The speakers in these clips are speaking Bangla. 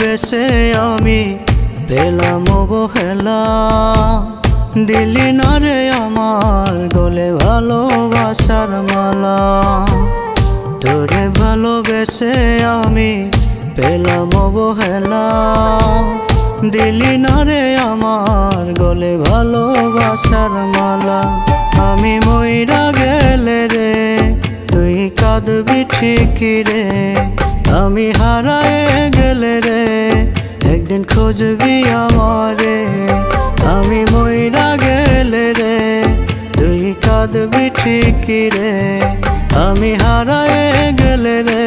ভালোবেসে আমি পেলাম অবহেলা। দিলি না রে আমার গলে ভালোবাসার মালা। তোরে ভালোবেসে আমি পেলাম অবহেলা। দিলি না রে আমার গলে ভালোবাসার মালা। আমি মইরা গেলে রে তুই কাঁদবি ঠিকই রে। আমি হারায়ে গেলে রে একদিন খুঁজবি আমারে। আমি মইরা গেলে রে তুই কাঁদবি ঠিকই রে। আমি হারায়ে গেলে রে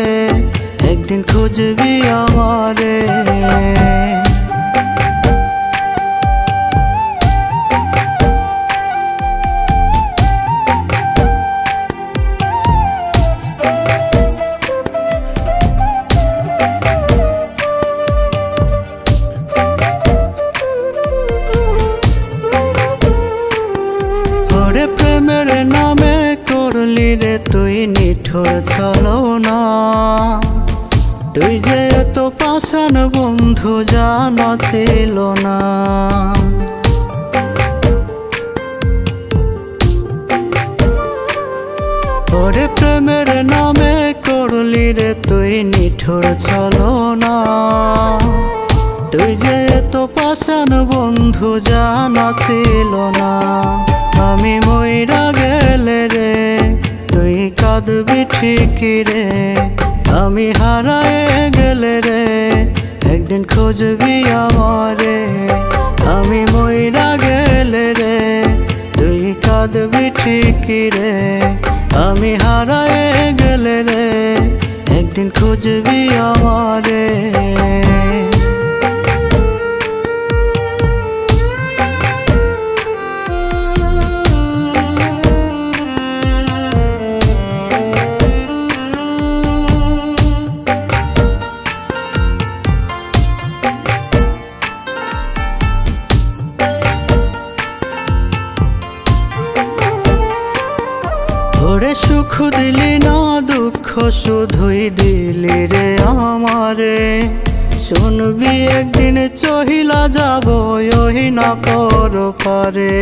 একদিন খুঁজবি আমারে। ওরে প্রেমের নামে করলি রে তুই নিঠুর ছলনা। তুই যে এত পাষাণ বন্ধু জানা ছিল না। ওরে প্রেমের নামে করলি রে তুই নিঠুর ছলনা। তুই যে এত পাষাণ বন্ধু জানা ছিল না। আমি মইরা গেলে রে তুই কাঁদবি ঠিকই রে। আমি হারায়ে গেলে রে একদিন খুঁজবি আমারে। আমি মইরা গেলে রে তুই কাঁদবি ঠিকই রে। আমি হারায়ে গেলে রে একদিন খুঁজবি আমারে। ওরে সুখ দিলি না দুঃখ শুধুই দিলি রে আমারে। শুনবি একদিন চহিলা যাব ওহি না পর পারে।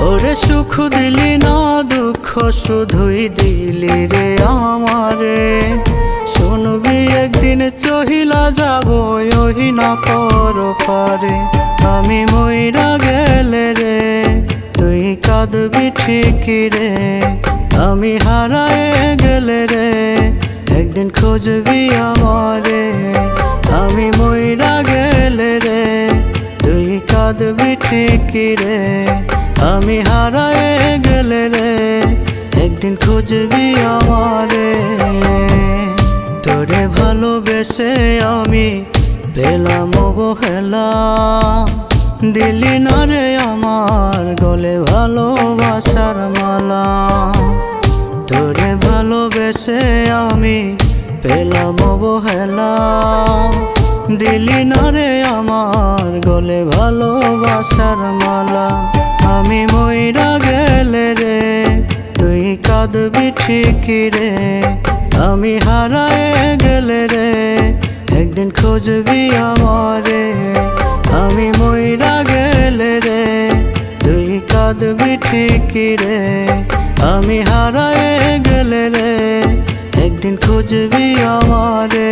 ওরে সুখ দিলি না দুঃখ শুধুই দিলি রে আমারে। শুনবি একদিন চহিলা যাব ওহি না পর পারে। আমি মইরা গেলে রে তুই কাঁদবি ঠিকই রে। আমি হারায়ে গেলে রে একদিন খুঁজবি আমারে। আমি মইরা গেলে রে তুই কাঁদবি ঠিকই রে। আমি হারায়ে গেলে রে একদিন খুঁজবি আমারে। তোরে ভালোবেসে আমি পেলাম অবহেলা। দিলি না রে আমার গলে ভালোবাসার মালা। তোরে ভালোবেসে আমি পেলাম অবহেলা। দিলি না রে আমার গলে ভালোবাসার মালা। আমি মইরা গেলে রে তুই কাঁদবি ঠিকই রে। আমি হারায়ে গেলে রে একদিন খুঁজবি আমারে। আমি মইরা গেলে রে তুই কাঁদবি ঠিকই রে। আমি হারায়ে গেলে রে একদিন খুঁজবি আমারে।